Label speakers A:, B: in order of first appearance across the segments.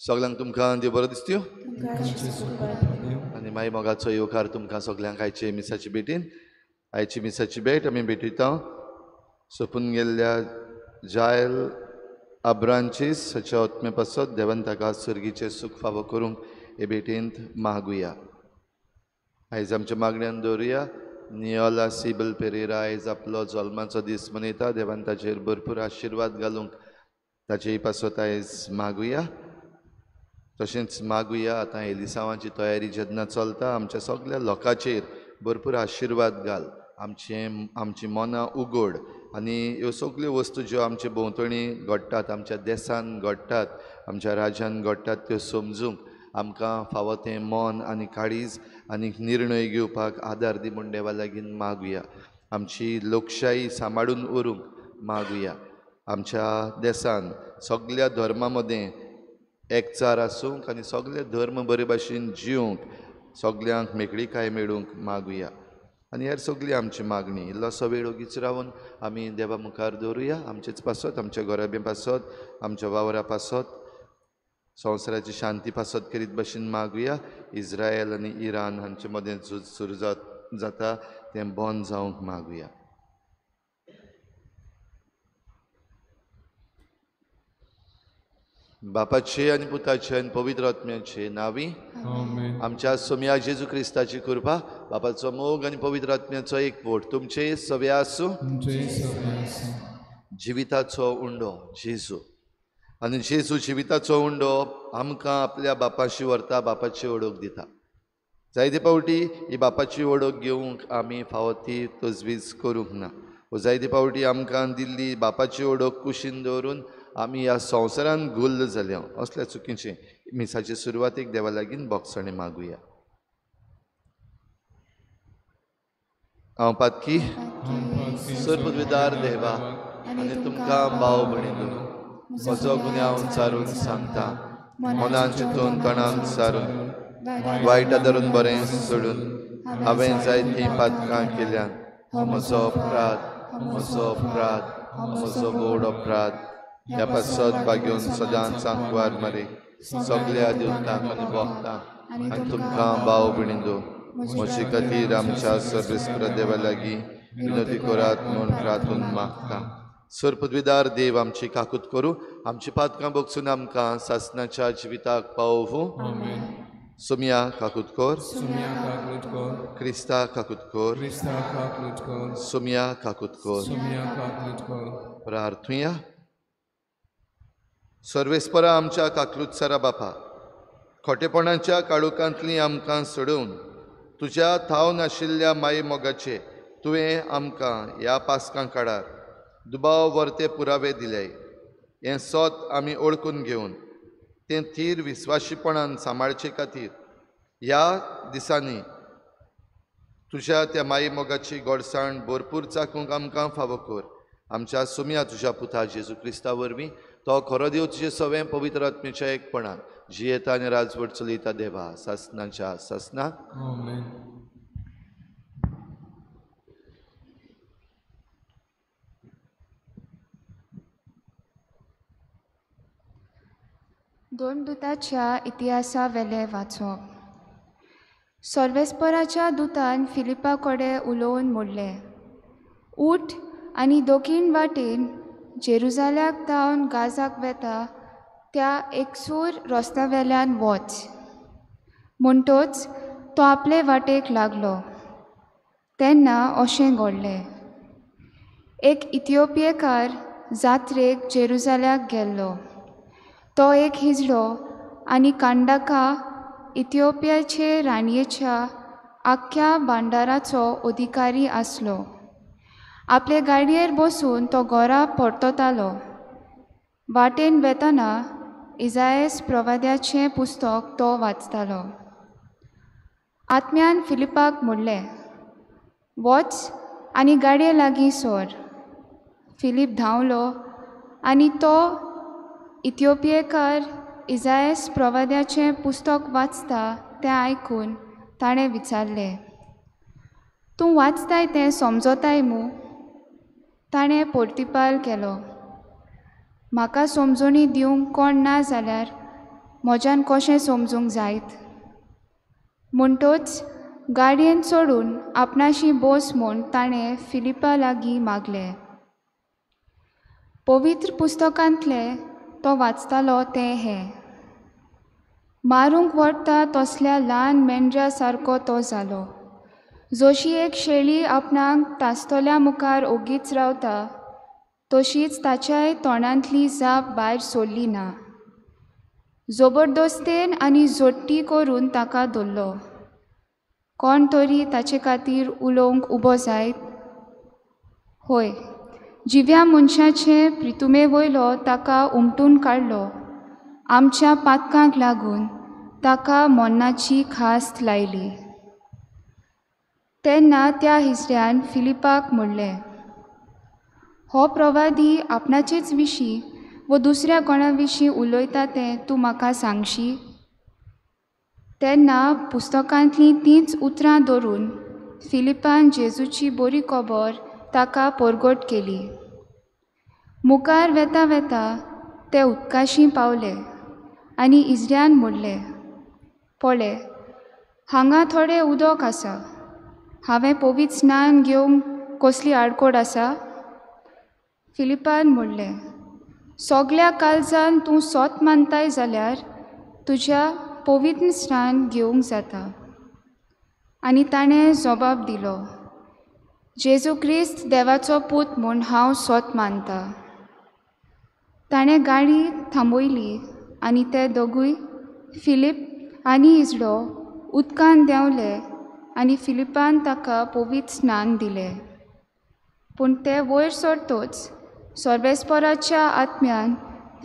A: सगळ्यांक तुमकां देव बरो दिसत्यो आनी मागीर मोगाचो येवकार तुमकां सगळ्यांक आयचे मिसाची भेटीन. आयची मिसाची भेट आमी भेटयता सोंपून गेल्ल्या जायल आब्रांचीस हाच्या आत्मे पासत देवान ताका सर्गीचें सूख फावो करूंक हे भेटेंत मागुया. आयज आमच्या मागण्यांत दवरुया नियोला सिबल पेरेरा आयज आपलो जल्माचो दीस मनयता. देवान ताचेर भरपूर आशिर्वाद घालूंक ताचे पासत आयज मागुया. तशेंच मागुया आतां एलिसांवाची तयारी जेन्ना चलता आमच्या सगळ्या लोकांचेर भरपूर आशिर्वाद घाल. आमची मनां उगड आनी ह्यो सगळ्यो वस्तू ज्यो आमचे भोंवतणी घडटात, आमच्या देसान घडटात, आमच्या राज्यान घडटात, त्यो समजूंक आमकां फावो तें मन आनी काळीज आनी निर्णय घेवपाक आदार दी म्हूण देवा लागीं मागुया. आमची लोकशाही सांबाळून व्हरूंक मागुया. आमच्या देसान सगळ्या धर्मा मदें एकचार आसूंक आनी सगळे धर्म बरे भाशेन जिवंक सगळ्यांक मेकळीकाय मेळूंक मागुया. आनी हेर सगळी आमची मागणी इल्लोसो वेळ ओगीच रावन आमी देवा मुखार दवरुया. आमचेच पासत, आमच्या घराबे पासत, आमच्या वावरा पासत, संवसाराची शांती पासत करीत भाशेन मागुया. इस्रायल आनी इराण हांचे मदें झूज सुरू जाता तें बंद जावंक मागुया. बापाचे आनी पुताचे आनी पवित्र आत्म्याचे नांवी आमच्या सोम्या जेजू क्रिस्ताची कृपा, बापाचो मोग आनी पवित्र आत्म्याचो एकवट तुमचे सव्या आसूं. जिविताचो उंडो जेजू आनी जेजू जिविताचो उंडो आमकां आपल्या बापाशी व्हरता, बापाची ओळख दिता. जायते फावटी ही बापाची ओळख घेवंक आमी फावो ती तजवीज करूंक ना. जायते फावटी आमकां दिल्ली बापाची ओळख कुशीन दवरून आमी ह्या संवसारान गुल्ल जाल्या. असल्या चुकीचे मिसाचे सुरवातेक देवा लागीं बोगसणे मागुया. हांव पातकी सर्पविदार देवा आनी तुमकां भाव भयणीनो म्हजो गुन्यांव चारून सांगता, मनान चिंतून तोंडान सारून वायट धरून बरें सोडून हांवें जायतीं पातकां केल्यान म्हजो व्हड अपराध. ह्या पासत भाग्योन सदांच सांकवार मारी सगळ्या दिवतांक आनी भोगतांक आनी तुमकां भाव भयणीनो म्हजे खातीर आमच्या सर्वेस्पर देवा लागीं विनोदी करात म्हूण प्रार्थून मागता. सर्पद्विदार देव आमची काकूत करूं, आमची पातकां बोगसून आमकां सासणाच्या जिविताक पावोवूं. सोम्या काकूत कोर, क्रिस्ता काकूत कोर, सोम्या काकूत कोर. प्रार्थुया. सर्वेस्परा आमच्या काकलुत्सरा बापा, खोटेपणाच्या काळोखांतलीं आमकां सोडून तुज्या थाव नाशिल्ल्या माये मोगाचे तुवें आमकां ह्या पासकां काळार दुबाव वर्ते पुरावे दिले. हें सोत आमी ओळखून घेवन तें थीर विस्वाशीपणान सांबाळचे खातीर ह्या दिसांनी तुज्या त्या माये मोगाची गोडसाण भरपूर चाकूंक आमकां फावो कर. आमच्या सोम्या तुज्या पुता जेजू क्रिस्ता वरवीं तो खरो देव तुजें सवें पवित्र आत्म्याच्या एकपणान जियेता आनी राजवट चलयता देवा सासणाच्या सासणाक.
B: दोन दुताच्या इतिहासा वेले वाचप. सर्वेस्पराच्या दुतान फिलिपा कडेन उलोवन म्हणलें, उठ आनी दोखीण वाटेन जेरुजाल्याक धांवन गाजाक वेता त्या एकसूर रस्त्या वेल्यान वच. म्हणटोच तो आपले वाटेक लागलो. तेन्ना अशें घडलें. एक इथिओपियेकार जात्रेक जेरुजाल्याक गेल्लो. तो एक हिजडो आनी कांडाका इथिओपियाचे राणयेच्या आख्ख्या भांडाराचो अधिकारी आसलो. आपले गाडयेर बसून तो घरा परततालो. वाटेन वेतना इजायास प्रवाद्याचें पुस्तक तो वाचतालो. आत्म्यान फिलिपाक म्हणलें, वच आनी गाडये लागीं सोर. फिलीप धांवलो आनी तो इथिओपियेकार इजायास प्रवाद्याचें पुस्तक वाचता तें आयकून ताणें विचारलें, तूं वाचताय तें समजताय मू? ताणें पोर्तिपाल केलो, म्हाका समजणी दिवंक कोण ना जाल्यार म्हज्यान कशें समजूंक जायत. म्हणटूच गाडयेन चडून आपणाशी बोस म्हूण ताणें फिलिपा लागीं मागलें. पवित्र पुस्तकांतले तो वाचतालो तें हें: मारूंक व्हरता तसल्या ल्हान मेंढरा सारको तो जालो. जशी एक शेळी आपणाक तास्तोल्या मुखार ओगीच रावता, तशीच ताच्याय तोंडांतली जाप भायर सोडली ना. जबरदस्तेन आनी जोडटी करून ताका धरलो. कोण तरी ताचे खातीर उलोवंक उबो जायत? होय, जिव्या मनशाचे प्रितुमे वयलो ताका उमटून काडलो. आमच्या पातकांक लागून ताका मोन्नाची खास्त लायली. तेन्ना त्या हिसड्यान फिलिपाक म्हणलें, हो प्रवादी आपणाचेच विशीं वो दुसऱ्या कोणा विशीं उलयता तें तूं म्हाका सांगशी? तेन्ना पुस्तकांतलीं तींच उतरां धरून फिलिपान जेजूची बरी खबर ताका परगट केली. मुखार वेता वेता ते उदकाशी पावले आनी इजऱ्यान म्हणलें, पळय, हांगा थोडें उदक आसा. हांवें पवित्र स्नान घेवंक कसली आडकोड आसा? फिलिपान म्हणलें, सगल्या काळजान तूं सोत मानताय जाल्यार तुज्या पवित्र स्नान घेवंक जाता. आनी ताणें जबाब दिलो, जेजू क्रिस्त देवाचो पूत म्हूण हांव सोत मानतां. ताणें गाडी थांबयली आनी ते दोगूय, फिलीप आनी इजडो, उदकान देंवले आनी फिलिपान ताका पवित्र स्नान दिलें. पूण ते वयर सरतोच सर्वेस्पराच्या आत्म्यान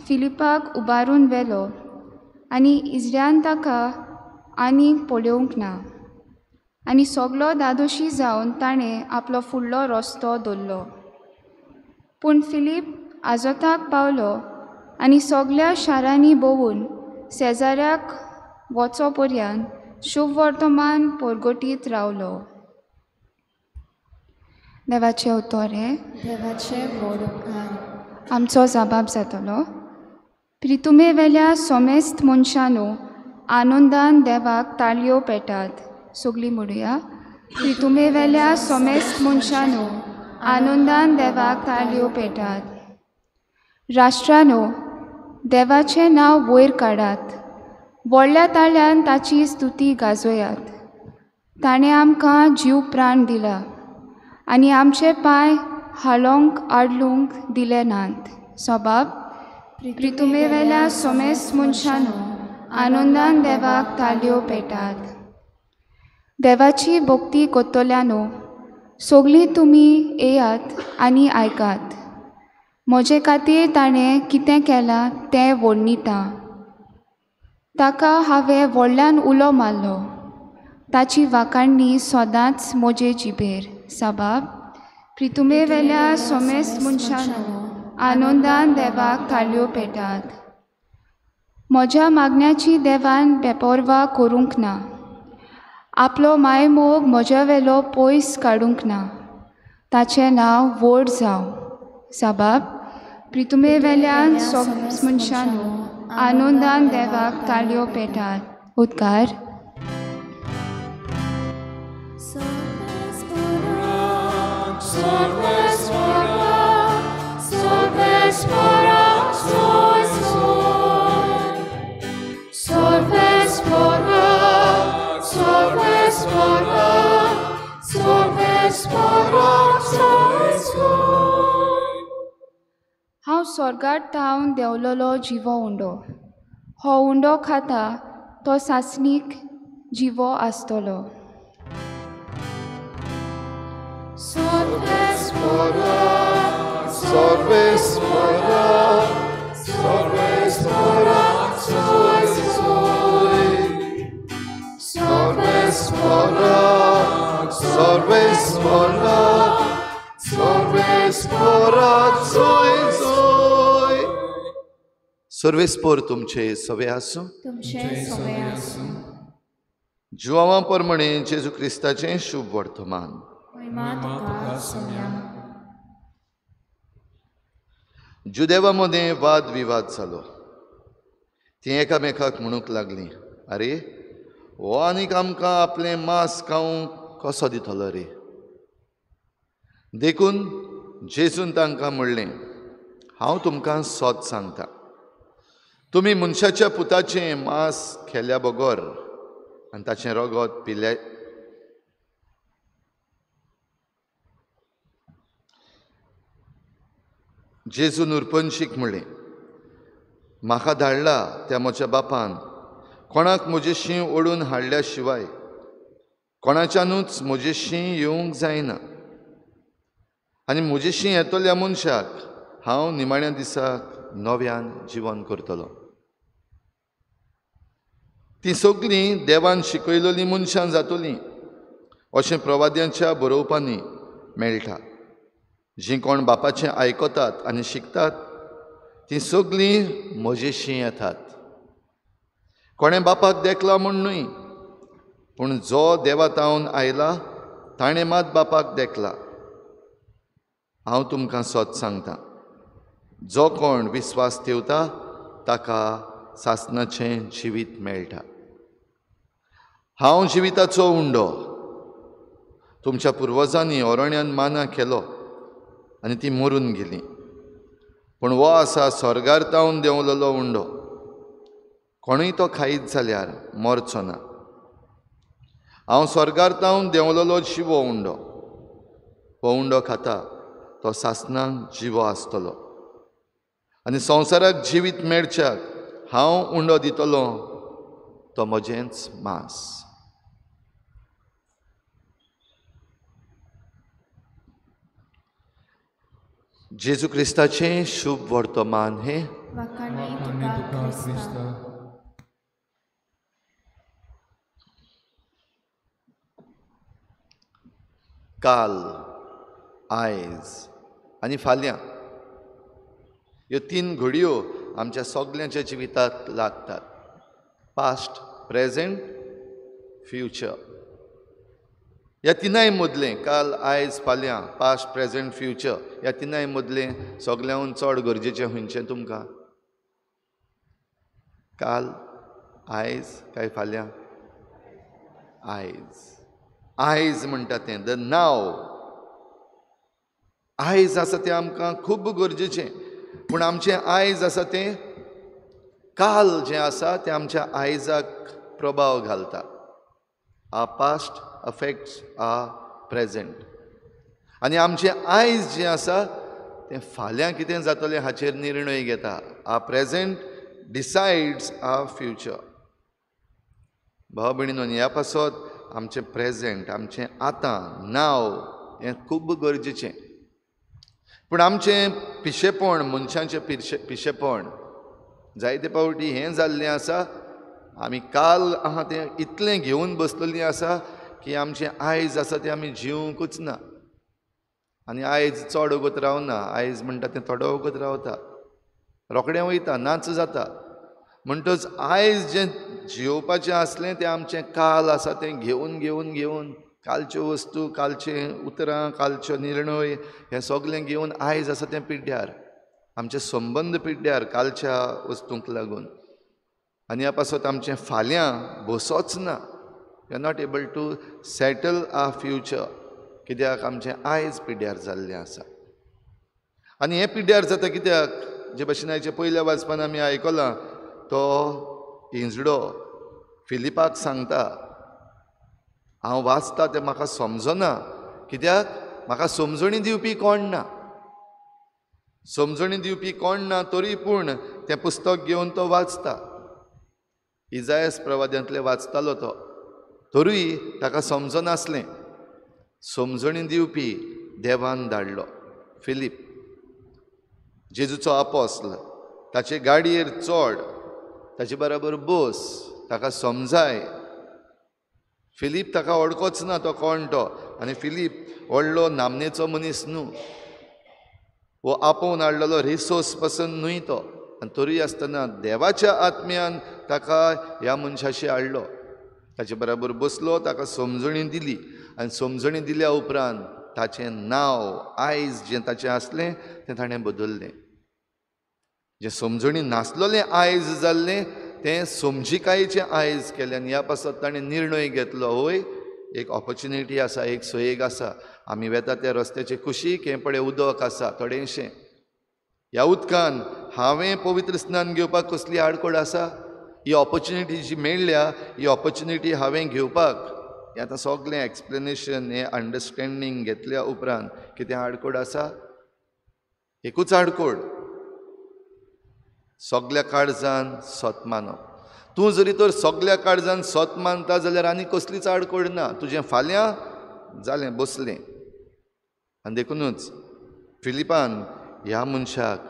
B: फिलिपाक उबारून व्हेलो आनी इजड्यान ताका आनीक पळोवंक ना. आनी सगलो दादोशी जावन ताणें आपलो फुडलो रस्तो धरलो. पूण फिलीप आजोताक पावलो आनी सगल्या शारांनी भोंवून शेजाऱ्याक वचो पर्यंत शुभ वर्तमान परगटीत रावलो. देवाचे उतोरे.
C: देवाचे व्हड उपकार.
B: आमचो जबाब जातलो. प्रितुमे वेल्या सोमेस्त मनशांनो, आनंदान देवाक ताळयो पेटात. सगळीं म्हणुया. प्रितुमे वेल्या सोमेस्त मनशांनो, आनंदान देवाक ताळयो पेटात. राष्ट्रांनो, देवाचें नांव वयर काडात. व्हडल्या ताळ्यान ताची स्तुती गाजोयात. ताणें आमकां जीव प्राण दिला आनी आमचे पांय हालोंक आडलूंक दिले नात. सबाब, प्रितुमे वेल्या सोमेस्त मनशांनो, आनंदान देवाक ताळयो पेटात. देवाची भक्ती कोत्तोल्यानो, सगळीं तुमी येयात आनी आयकात. म्हजे खातीर ताणें कितें केलां तें वर्णितां. ताका हांवें व्हडल्यान उलो मारलो. ताची वाखाणणी सदांच म्हजे जिबेर. सबाब, प्रितुमे वेल्या सोमेस्त मनशांनो, आनंदान देवाक ताळयो पेटात. म्हज्या मागण्याची देवान बेपरवा करूंक ना. आपलो मायमोग म्हज्या वेलो पयस काडूंक ना. ताचें नांव व्हड जावं. सबाब, प्रितुमे वेल्यान सोमेस्त मनशांनो, आनंदान देवाक ताळयो पेटात. उद्गार. हांव स्वर्गांत थावन देंवलोलो जिवो उंडो. हो उंडो खाता तो सासणीक जिवो आसतलो.
A: सर्वेस्पोर तुमचे सवे आसूं.
C: तुमचे सवे आसूं.
A: जुवांवा परमणे जेजू क्रिस्ताचें शुभ वर्तमान.
C: महिमा तुका सव्या.
A: जुदेवामध्ये वाद विवाद जालो. ती एकामेकाक म्हणूंक लागलीं, आरे हो आनीक आमकां आपलें मांस खावंक कसो दितलो रे. देखून जेजून तांकां म्हणलें, हांव तुमकां सोत सांगतां, तुमी मनशाच्या पुताचें मांस खेल्या बगर आनी ताचें रगत पिल्या जेजून उरपंशीक म्हणलें, म्हाका धाडला त्या म्हज्या बापान कोणाक म्हजेशी ओडून हाडल्या शिवाय कोणाच्यानूच म्हजेशी येवंक जायना. आनी म्हजेशी येतल्या मनशाक हांव निमाण्या दिसाक नव्यान जिवन करतलो. ती सगळीं देवान शिकयलोलीं मनशां जातलीं अशें प्रवाद्यांच्या बरोवपांनी मेळटा. जीं कोण बापाचें आयकतात आनी शिकतात तीं सगळीं म्हजेशी येतात. कोणें बापाक देखला म्हूण न्हय, पूण जो देवातावन आयला ताणें मात बापाक देखला. हांव तुमकां सोत सांगतां, जो कोण विस्वास ठेवता ताका सासणाचें जिवीत मेळटा. हांव जिविताचो उंडो. तुमच्या पुर्वजांनी ओरोण्यान माना केलो आनी ती मरून गेलीं, पूण हो आसा स्वर्गार तावन देंवलोलो उंडो. कोणूय तो खायत जाल्यार मरचो ना. हांव स्वर्गार तावन देंवलोलो जिवो उंडो. हो उंडो खाता तो सासणाक जिवो आसतलो आनी संवसाराक जिवीत मेळच्याक हांव उंडो दितलो तो म्हजेंच मांस. जेजू क्रिस्ताचें शुभ वर्तमान हें
C: वखाणी तुका क्रिस्ता.
A: काल, आयज आनी फाल्यां ह्यो 3 घडयो आमच्या सगळ्यांच्या जिवितांत लागतात. Past, present, future. ह्या तिनाय मदलें काल, आयज, फाल्यां, पास्ट, प्रेझेंट, फ्युचर ह्या तिनाय मदलें सगळ्यांत चड गरजेचें खंयचें तुमकां? काल, आयज काय फाल्यां? आयज. आयज म्हणटा तें द नाव. आयज आसा तें आमकां खूब गरजेचें, पूण आमचें आयज आसा तें काल जें आसा तें आमच्या आयजाक प्रभाव घालता. Our past affects our present. आनी आमचें आयज जें आसा तें फाल्यां कितें जातलें हाचेर निर्णय घेता. आवर प्रेझेंट डिसायड्स आवर फ्युचर. भाव भयणीनो, ह्या पासत आमचें प्रेझेंट, आमचें आतां, नाव हें खूब गरजेचें. पूण आमचें पिशेपण, मनशांचें पिशेपण जायते फावटी हें जाल्लें आसा, आमी काल आहा तें इतलें घेवन बसलेलीं आसा की आमचें आयज आसा तें आमी जिवंकूच ना. आनी आयज चड वगत रावना. आयज म्हणटा तें थोडो वगत रावता, रोखडें वयता, नाच जाता. म्हणटच आयज जें जियोवपाचें आसलें तें आमचें काल आसा तें घेवन घेवन घेवन कालच्यो वस्तू, कालचें उतरां, कालच्यो निर्णय हें सगळें घेवन आयज आसा तें पिड्ड्यार. आमचे संबंद पिड्ड्यार कालच्या वस्तूंक लागून. आनी ह्या पासत आमचें फाल्यां बसोच ना. We are not able to settle our future, कित्याक आमचें आयज पिड्ड्यार जाल्लें आसा. आनी हें पिड्ड्यार जाता कित्याक? जे भाशेन हाचे पयल्या वाचपान आमी आयकलां, तो इंजडो फिलिपाक सांगता, हांव वाचतां तें म्हाका समजना, कित्याक म्हाका समजणी दिवपी कोण ना. समजणी दिवपी कोण ना, तरी पूण तें पुस्तक घेवन तो वाचता. इजायास प्रवाद्यांतलें वाचतालो तो, तरूय ताका समजनासलें. समजणी दिवपी देवान धाडलो, फिलीप, जेजूचो आपोस्ल. ताचे गाडयेर चड, ताचे बरोबर बस, ताका समजाय. फिलीप ताका वळखोच ना तो कोण तो. आनी फिलीप व्हडलो नामनेचो मनीस न्हू, वो आपोवन हाडलेलो रिसोर्स पासून न्हय तो. आनी तरी आसतना देवाच्या आत्म्यान ताका ह्या मनशाशी हाडलो, ताचे बरोबर बसलो, ताका समजणी दिली. आनी समजणी दिल्या उपरांत ताचें नांव आयज जें ताचें आसलें तें ताणें बदल्लें. जें समजणी नासलोलें आयज जाल्लें तें समजिकायेचें आयज केलें आनी ह्या पासत ताणें निर्णय घेतलो वय एक ऑपॉर्च्युनिटी आसा, एक सोयेग आसा. आमी वेता त्या रस्त्याचे कुशीक हें पळय उदक आसा थोडेंशें. ह्या उदकान हांवें पवित्र स्नान घेवपाक कसली आडखड आसा? ही ऑपॉर्च्युनिटी जी मेळ्ळ्या ही ऑपॉर्च्युनिटी हांवें घेवपाक हें आतां सगलें एक्सप्लेनेशन हें अंडरस्टँडींग घेतल्या उपरांत कितें आडखड आसा? एकूच आडखड, सगल्या काळजान सत मानप. तूं जरी तर सगल्या काळजान सत मानता जाल्यार आनी कसलीच आडखड ना. तुजें फाल्यां जालें बसलें. आनी देखूनच फिलिपान ह्या मनशाक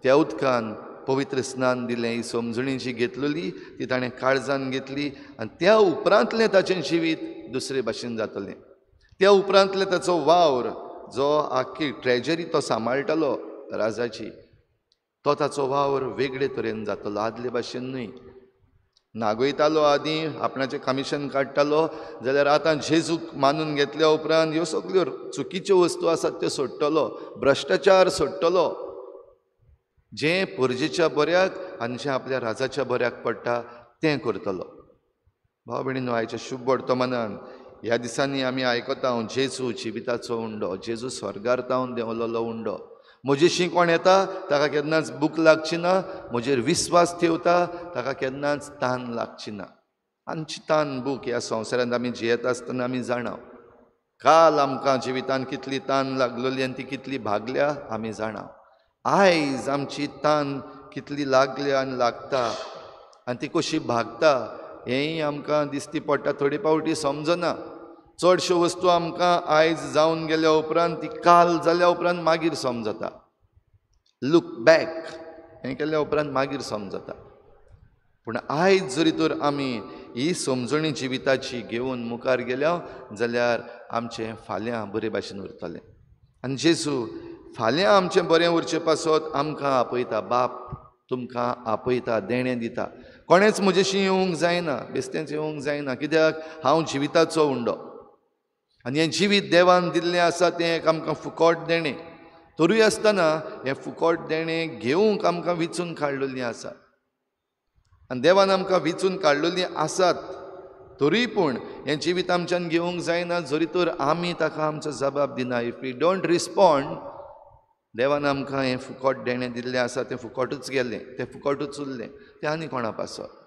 A: त्या उदकान पवित्र स्नान दिलें. ही समजणी जी घेतलेली ती ताणें काळजान घेतली आनी त्या उपरांतलें ताचें जिवीत दुसरे भाशेन जातलें. त्या उपरांतलें ताचो वावर जो आख्खी ट्रेजरी तो सांबाळटालो राजाची, तो ताचो वावर वेगळे तरेन जातलो, आदले भाशेन न्हय. नागयतालो आदीं आपणाचें कमिशन काडटालो जाल्यार आतां जेजूक मानून घेतल्या उपरांत ह्यो सगल्यो चुकीच्यो वस्तू आसात त्यो सोडटलो, भ्रश्टाचार सोडटलो. जें परजेच्या बऱ्याक आनी जें आपल्या राजाच्या बऱ्याक पडटा तें करतलो. भाव भयणीनो, आयच्या शुभ वर्तमानान ह्या दिसांनी आमी आयकता जेजू जिविताचो उंडो, जेजू स्वर्गार तावन देंवलोलो उंडो. म्हजेशी कोण येता ताका केन्नाच भूक लागची ना, म्हजेर विस्वास ठेवता ताका केन्नाच तान लागची ना. आमची तान भूक ह्या संवसारांत आमी जियेता आसतना आमी जाणा. काल आमकां जिवितान कितली तान लागलेली आनी ती कितली भागल्या आमी जाणा. आयज आमची तान कितली लागल्या आनी लागता आनी ती कशी भागता हेंय आमकां दिसती पडटा. थोडी पावटी समजना. चडश्यो वस्तू आमकां आयज जावन गेल्या उपरांत ती काल जाल्या उपरांत मागीर समजता. लूक बॅक हें केल्या उपरांत मागीर समजता. पूण आयज जरी तर आमी ही समजणी जिविताची घेवन मुखार गेल्या जाल्यार आमचें फाल्यां बरे भाशेन उरतलें. आनी जेजू फाल्यां आमचें बरें उरचें पासत आमकां आपयता. बाप तुमकां आपयता, देणें दिता. कोणेच म्हजेशी येवंक जायना, बेश्टेंच येवंक जायना, कित्याक हांव जिविताचो उंडो. आनी हें जिवीत देवान दिल्लें आसा तें एक आमकां फुकट देणें. तरूय आसतना हें फुकट देणें घेवंक आमकां विचून काडलेलीं आसा. आनी देवान आमकां विचून काडलेलीं आसात तरी पूण हें जिवीत आमच्यान घेवंक जायना जरी तर आमी ताका आमचो जबाब दिना. इफ वी डोंट रिस्पॉन्ड, देवान आमकां हें फुकट देणें दिल्लें आसा तें फुकटूच गेलें, तें फुकटूच उरलें, तें आनी कोणा पासत.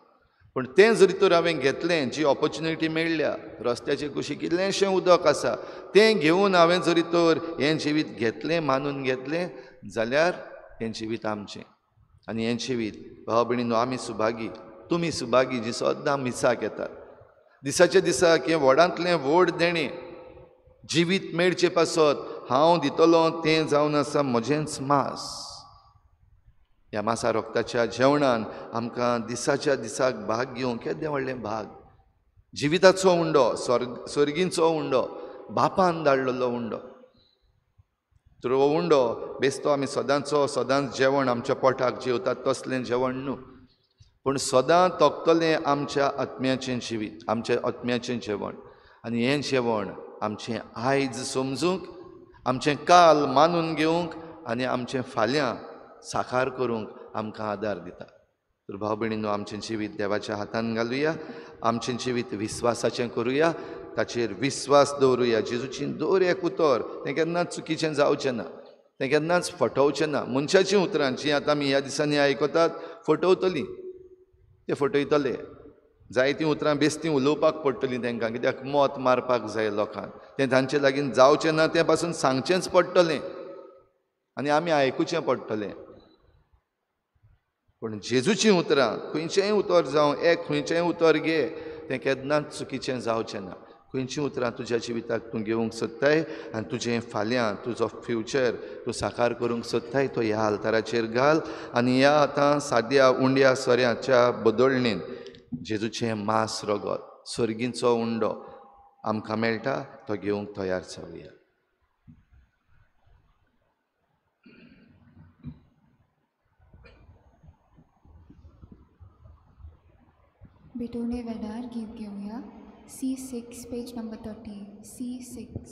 A: पूण तें जरी तर हांवें घेतलें, जी ऑपॉर्च्युनिटी मेळ्ळ्या, रस्त्याचे कुशीक कितलेंशें उदक आसा तें घेवन हांवें जरी तर हें जिवीत घेतलें, मानून घेतलें जाल्यार हें जिवीत आमचें. आनी हें जिवीत भाव भयणीनो आमी सुभागी, तुमी सुभागी जी सद्दां मिसाक येतात. दिसाच्या दिसाक हें व्हडांतलें व्हड देणें जिवीत मेळचे पासत हांव दितलों तें जावन आसा म्हजेंच मांस. ह्या मासा रोगताच्या जेवणान आमकां दिसाच्या दिसाक भाग घेवंक केदें व्हडलें भाग. जिविताचो उंडो, स्वर्गींचो उंडो, बापान धाडलेलो उंडो. तर हो उंडो बेश्टो आमी सदांच जेवण आमच्या पोटाक जेवतात तसलें जेवण न्हू, पूण सदां तोगतलें आमच्या आत्म्याचें जिवीत, आमच्या आत्म्याचें जेवण. आनी हें जेवण आमचें आयज समजूंक, आमचें काल मानून घेवंक आनी आमचें फाल्यां साकार करूंक आमकां आदार दिता. तर भाव भयणीनो, आमचें जिवीत देवाच्या हातान घालुया, आमचें जिवीत विस्वासाचें करुया, ताचेर विस्वास दवरुया. जेजूचीं दर एक उतर तें केन्नाच चुकीचें जावचें ना, तें केन्नाच फटोवचें ना. मनशाचीं उतरां जीं आतां आमी ह्या दिसांनी आयकतात फटवतलीं, ते फटयतले. जायतीं उतरां बेश्टीं उलोवपाक पडटलीं तांकां, कित्याक मोत मारपाक जाय लोकांक. तें तांचे लागीं जावचें ना, तें पासून सांगचेंच पडटलें आनी आमी आयकुचें पडटलें. पूण जेजूचीं उतरां, खंयचेंय उतर जावं, खंयचेंय उतर घे, तें केन्नाच चुकीचें जावचें ना. खंयचीं उतरां तुज्या जिविताक तूं घेवंक सोदताय आनी तुजें फाल्यां तुजो फ्युचर तूं साकार करूंक सोदताय तो ह्या आल्ताराचेर घाल. आनी ह्या आतां साद्या उंड्या सोऱ्याच्या बदोळणेन जेजूचें मांस रगत, स्वर्गींचो उंडो आमकां मेळटा, तो घेवंक तयार जावया.
B: बेटोने वेडार गीत घेऊया. C6, page number 30. C6.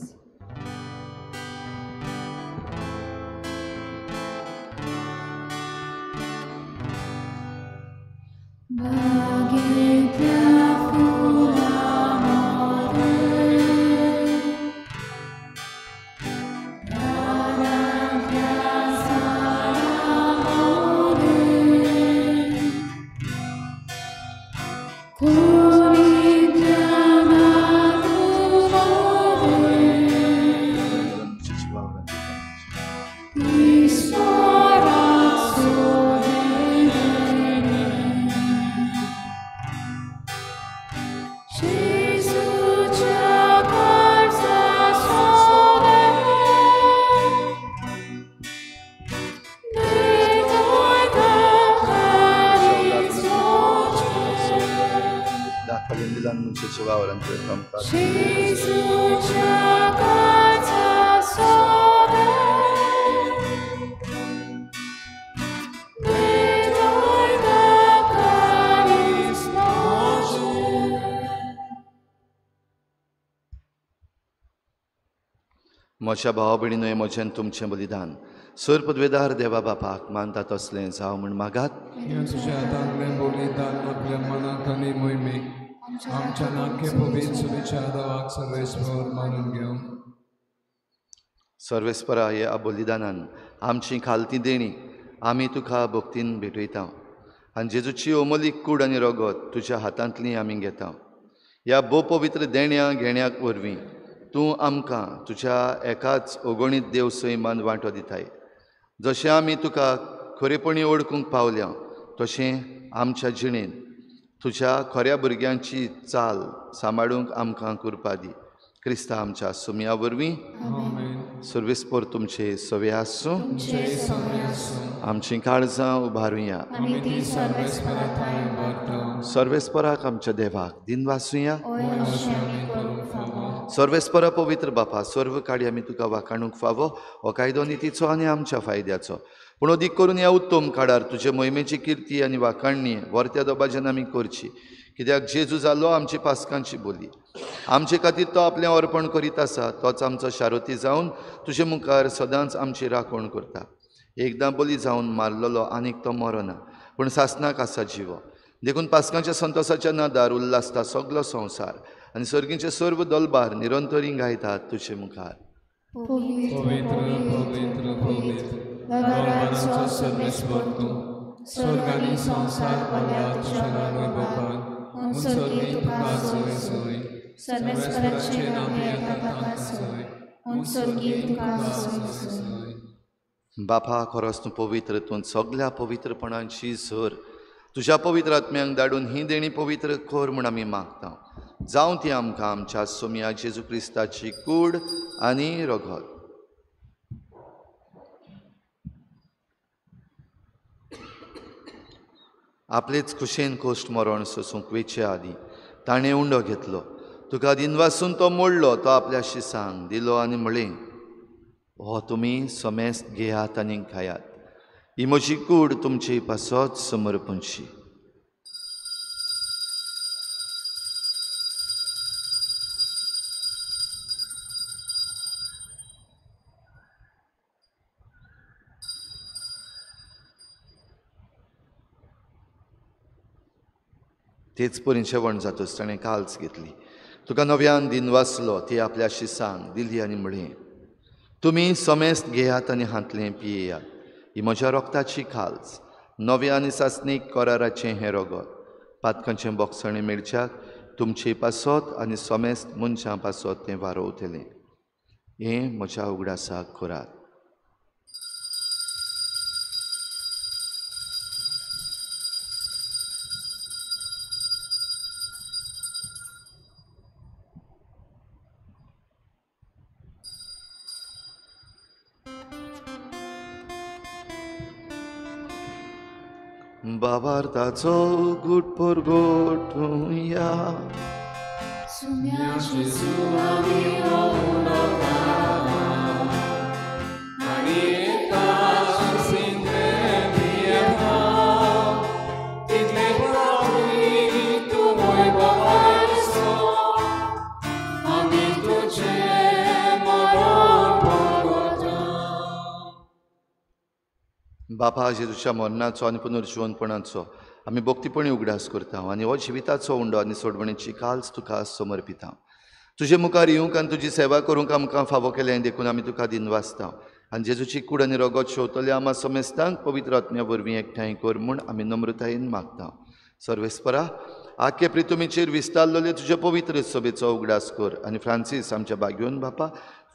A: Dakalin muncheche vavarante kamta. म्हज्या भावा भयणीनो, म्हजें तुमचें बलिदान सर पदवेदार देवा बापाक मानता तसलें जावं म्हण मागात.
D: तुझ्या हातांतलें बलिदान आपल्या मनाक आनी मोहिमेक आमच्या नाक्य पवित्र सुवेच्या देवाक सर्वेस्वर मानून घेवं.
A: सर्वेस्परा ह्या बलिदानान आमची खालती देणी आमी तुका भक्तीन भेटयता आनी जेजूची ओमलीक कूड आनी रगत तुज्या हातांतली आमी घेता. ह्या भोव पवित्र देण्या घेण्याक वरवीं तूं आमकां तुज्या एकाच अगणीत देव सैमान वांटो दिताय. जशें आमी तुका खरेपणी ओळखूंक पावल्या तशें आमच्या जिणेंत तुज्या खऱ्या भुरग्यांची चाल सांबाळूंक आमकां कृपा दी. क्रिस्ता आमच्या सुमया वरवीं सर्वेस्पर तुमचे सवे आसूं. आमची काळजां उबारुया. सर्वेस्पराक आमच्या देवाक दिन वासुया. सर्वेस्परा पवित्र बापा, सर्व काडी आमी तुका वाखाणूंक फावो हो कायदो नितीचो आनी आमच्या फायद्याचो. पूण अदीक करून ह्या उत्तम काळार तुजे मोहिमेची किर्ती आनी वाखाणणी वर्त्या दबाज्यान आमी करची. कित्याक जेजू जालो आमची पासकांची बोली. आमचे खातीर तो आपलें अर्पण करीत आसा. तोच आमचो शारोती जावन तुजे मुखार सदांच आमची राखण करता. एकदां बली जावन मारलेलो आनीक तो मरना, पूण सासनाक आसा जिवो. देखून पासकांच्या संतोशाच्या नादार उल्लासता सगलो संवसार आनी सर्गीचे सर्व दलबार निरंतरी गायतात तुजे मुखार.
D: पवित्र पवित्र पवित्र दलबारांचो सर्वेस्वर तूं. स्वर्ग आनी संवसार भरला तुज्या वैभवान. सर्गी तुका सोय सोय. सर्वेस्पराचे नामे ताका सोय. सर्गी तुका सोय सोय.
A: बापा, खरोच तूं पवित्र. तूं सगल्या पवित्रपणांची सर तुज्या पवित्र आत्म्यांक धाडून ही देणी पवित्र कर म्हूण आमी मागता. जावं ती आमकां आमच्या सोम्या जेजू क्रिस्ताची कूड आनी रगत. आपलेच खुशेन कोश्ट मरण सोसूंक वेचे आदी ताणें उंडो घेतलो. तुका दिनवासून तो मोडलो. तो आपल्या शिसांक दिलो आनी म्हळें, हो तुमी समेस्त घेयात आनी खायात. ही म्हजी कूड तुमचे पासत समर्पणची. तेच परीचे वण जातूच ताणें काल्स घेतली. तुका नव्यान दिन वाचलो. ती आपल्या शिसांक दिली आनी म्हळें, तुमी समेस्त घेयात आनी हातलें पियेयात. ही म्हज्या रोगताची खाल्स, नव्या आनी सासणीक कराराचें हें रगत. पातकांचें बोगसणें मेळच्याक तुमचे पासत आनी समेस्त मनशां पासत तें वारोवतलें. हें म्हज्या उगडासाक करात. बाबार्ताचो घुट पर घोटुया. बापा, जेजूच्या मरणाचो आनी पुनर्जीवनपणाचो आमी भक्तीपणी उगडास करता आनी हो जिविताचो उंडो आनी सोडवणेची काल्स तुका समर्पिता. तुजे मुखार येवंक आनी तुजी सेवा करूंक आमकां फावो केलें देखून आमी तुका दिनवासता आनी जेजूची कूड आनी रगत शेवतले आमा समेस्तांक पवित्र आत्म्या वरवीं एकठांय कर म्हूण आमी नम्रतायेन मागता. सर्वेस्परा आख्या प्रितुमीचेर विस्तारलेले तुज्या पवित्र सभेचो उगडास कर आनी फ्रांसीस आमच्या बागयोन बापा,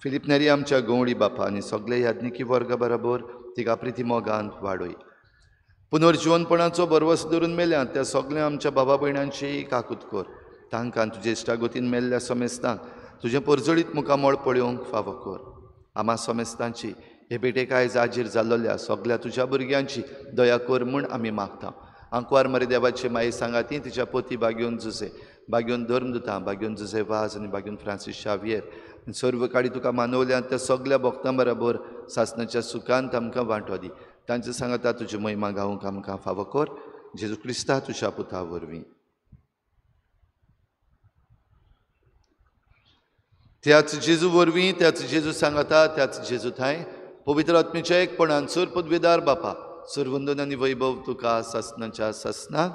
A: फिलीप नेरी आमच्या गवळी बापा आनी सगळे याज्ञिकी वर्गा बरोबर तिका प्रिती मोगांत वाडय. पुनर्जीवनपणाचो बरवस धरून मेल्यात त्या सगळ्या आमच्या बाबा भयणांची काकूत कर. तांकां तुजे इश्टागतीन मेल्ल्या समेस्तांक तुजें परजळीत मुखामळ पळोवंक फावो कर. आमा समेस्तांची हे भेटेक आयज हाजीर जाल्ल्या सगळ्या तुज्या भुरग्यांची दया कर म्हूण आमी मागता. आंकवार मरे देवाचे माई सांगाती तिच्या पोती बागयोन जुसे, बागयोन धर्मदुतां, बागयोन जुसे वाज आनी बागयोन फ्रांसीस शावियर सर्व काळी तुका मानवल्यात त्या सगळ्या भक्तां बरोबर सासणाच्या सुखांत आमकां वांटो दी. तांचे सांगता तुजी महिमा गावंक आमकां फावो कर. जेजू क्रिस्ता तुज्या पुता वरवीं. त्याच जेजू वरवीं, त्याच जेजू सांगता, त्याच जेजू थंय पवित्र आत्मेच्या एकपणान सर पदवेदार बापा सर्वंदन आनी वैभव तुका सासणाच्या सासणाक.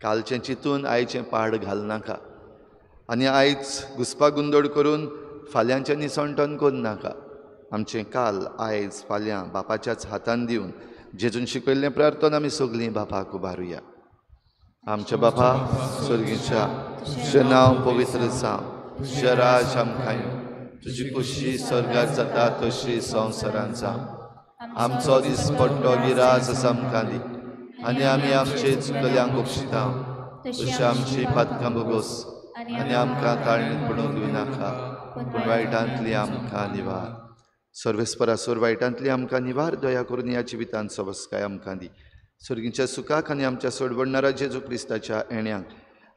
A: कालचें चिंतून आयचें पाड घालनाका आनी आयज घुसपागुंदोड करून फाल्यांचें निसणटन कोन्न नाका. आमचें काल आयज फाल्यां बापाच्याच हातान दिवन जेजून शिकयल्लें प्रार्थना आमी सगळीं बापाक उबारुया. आमच्या बापा स्वर्गीच्या तुजें नांव पवित्र जावं, तुजें राज आमकां येवं, तुजी खुशी स्वर्गांत जाता तशी संवसारांत जावं. आमचो दीस पडटो गिराज आसा आमकां दी आनी आमी आमचे चुकल्यांक उपशिता तशी आमची पातकां भोगोस आनी आमकां ताळणेंत पडूंक दिवनाका पूण वायटांतली आमकां निवार. सर्वेस्परा सोर वायटांतली आमकां निवार. दया करून ह्या जिवितांत सबस्काय आमकां दी. सर्गीच्या सुखाक आनी आमच्या सोडवडणारा जेजू क्रिस्ताच्या येण्याक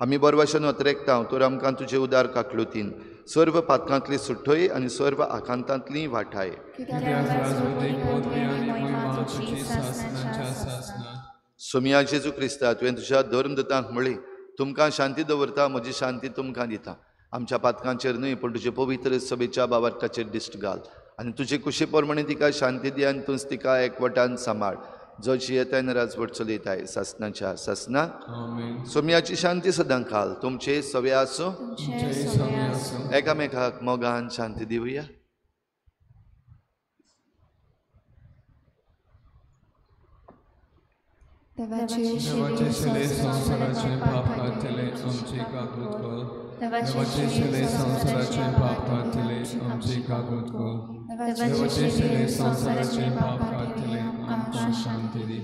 A: आमी बरवाशान वतरेकता तर आमकां तुजे उदार काकलुतीन सर्व पातकांतली सुट्टय आनी सर्व आकांतांतली वाटाय. सोमिया जेजू क्रिस्ता तुवें तुज्या धर्मदूतांक म्हळें तुमकां शांती दवरता, म्हजी शांती तुमकां दिता. आमच्या पातकांचेर न्हय पूण तुजे पवित्र सभेच्या बाबार्काचेर दिश्ट घाल आनी तुजे कुशे प्रमाणे तिका शांती दी आनी तूंच तिका एकवटान सांबाळ जशी येताय राजवट चलयताय सासणाच्या सासणाक. सोम्याची शांती सदां घाल. तुमचे सवे आसूं. एकामेकाक मोगान शांती दिवया.
C: देवाचे शिले संसाराचे पाप काढले आमची काकूत कर. देवाचे शिले संसाराचे पाप काढले आमची काकूत कर. देवाचे शिले संसाराचे पाप काढले आमकां शांती दी.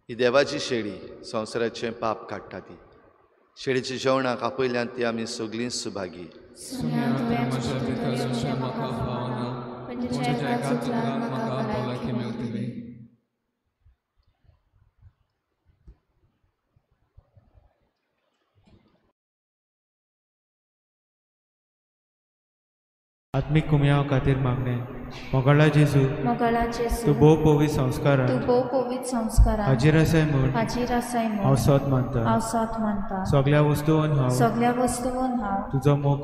A: ही देवाची शेळी संसाराचे पाप काडटा ती. शेळीच्या जेवणाक आपयल्यान ती आमी सगळीं सुभागी.
E: आत्मिक कुमयाव खातीर मागणे. मोगाळा जेजू तूं भोव पवित संस्कारांत हाजीर आसाय म्हूण हांव सत मानता. सगळ्या वस्तूंत हांव तुजो मोग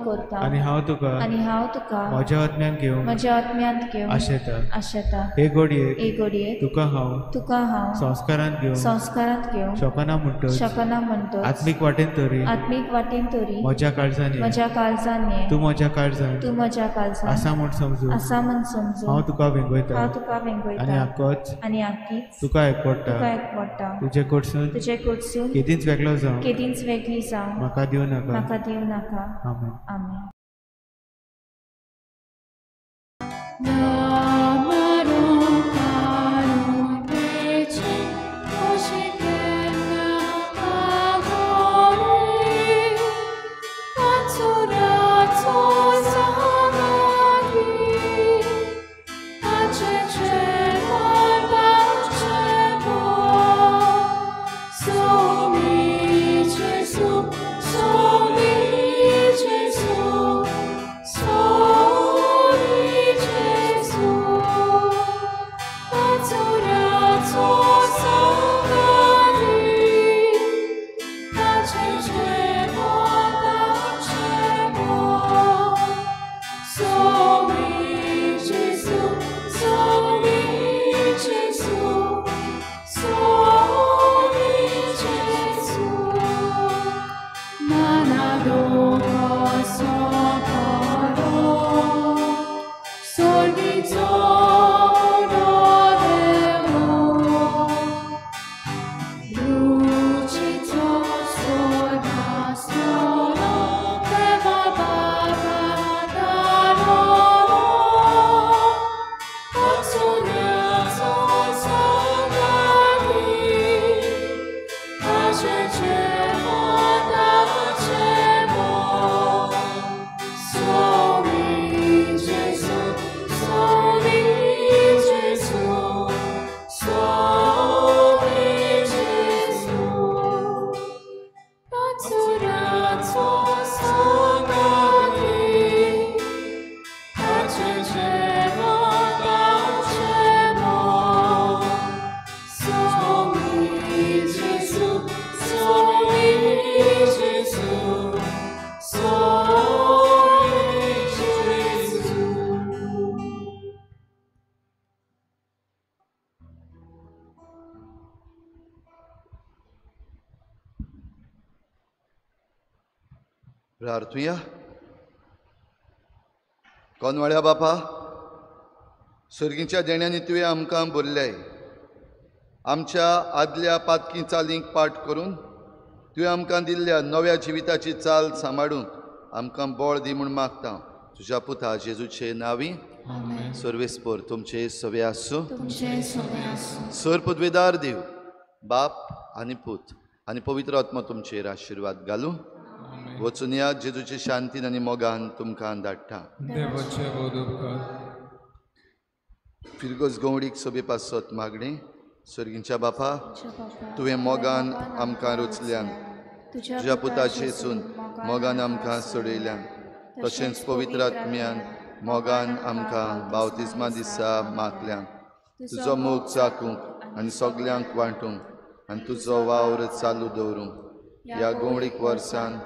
E: करता आनी हांव तुका म्हज्या आत्म्यान घेवंक आशेता. हे घडयेक तुका हांव संस्कारांत घेवंक शकना म्हणटच आत्मीक वाटेन तरी म्हज्या काळजांनी तूं म्हज्या काळजांत आसा म्हूण समजून हांव तुका वेंगयता आनी आख्खीच तुका एकवडटा. तुजे कडसून केदींच वेगळो जावं म्हाका दिवं नाका. आमेन.
C: So
A: प्रार्थुया. कोनवाळ्या बापा, सर्गीच्या देण्यांनी तुवें आमकां भरल्याय. आमच्या आदल्या पातकी चालींक पाठ करून तुवें आमकां दिल्ल्या नव्या जिविताची चाल सांबाळूंक आमकां बळ दी म्हूण मागता. तुज्या पुता जेजूचे नांवी. सर्वेस्पर तुमचे सवे आसूं. सर पदवेदार देव, बाप आनी पूत आनी पवित्र आत्मा तुमचेर आशिर्वाद घालूं. वचून या जेजूचे शांतीन आनी मोगान तुमकां धाडटा.
D: देवाचे बोध उपकार.
A: फिरगोस गवडीक सोबे पासत मागणे. सर्गींच्या बापा, तुवें मोगान आमकां रचल्यान, तुज्या पुताचे सून मोगान आमकां सोडयल्यान, तशेंच पवित्र आत्म्यान मोगान आमकां बावतिजमा दिसा मागल्यान. तुजो मोग चाकूंक आनी सगल्यांक वांटूंक आनी तुजो वावर चालू दवरूंक ह्या गवळीक वर्सान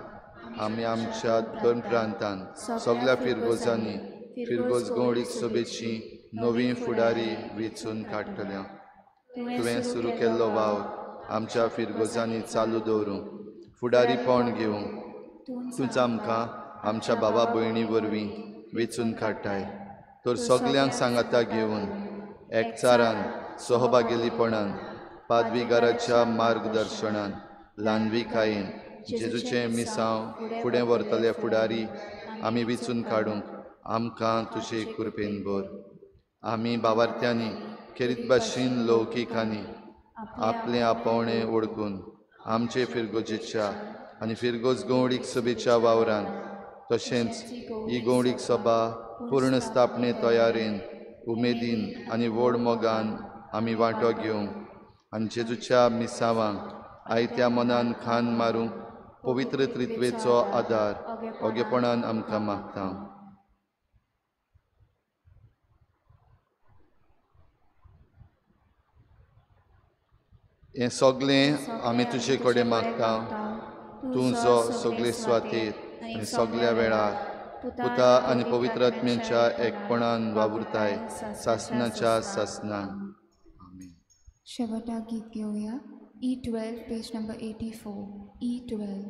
A: आमी आमच्या दोन प्रांतांत सगळ्या फिरगोजांनी फिरगोज गवळीक सोबेची नवी फुडारी वेंचून काडटल्या. तुवें सुरू केल्लो वावर आमच्या फिरगोजांनी चालू दवरूंक फुडारीपण घेवंक तूंच आमकां आमच्या भावा भयणी वरवीं वेंचून काडटाय. तर सगल्यांक सांगाता घेवन एकचारान सहभागिलीपणान पादवीगाराच्या मार्गदर्शनान ल्हानविकायेन जेजूचे मिसांव फुडें व्हरतले फुडारी आमी वेंचून काडूंक आमकां तुजे कृपेन भर. आमी भावार्थ्यांनी खेरीत भाशेन लौकिकांनी आपलें आपोवणें ओळखून आमचे फिरगोजेच्या आनी फिरगोज गवळीक सभेच्या वावरान तशेंच ही गवळीक सभा पूर्ण स्थापने तयारेन उमेदीन आनी व्हड मोगान आमी वांटो घेवंक आनी जेजूच्या मिसावांक आयत्या मनान खान मारूंक पवित्र त्रित्वेचो आदार ओगेपणान आमकां मागता. हें सगळें आमी तुजे कडेन मागता. तूं जो सगळे सुवातेर आनी सगळ्या वेळार पुता आनी पवित्र आत्म्याच्या एकपणान वावुरताय सासणाच्या सासणान.
B: शेवटाक गीत घेवया. E12 page number 84. E12.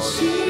F: She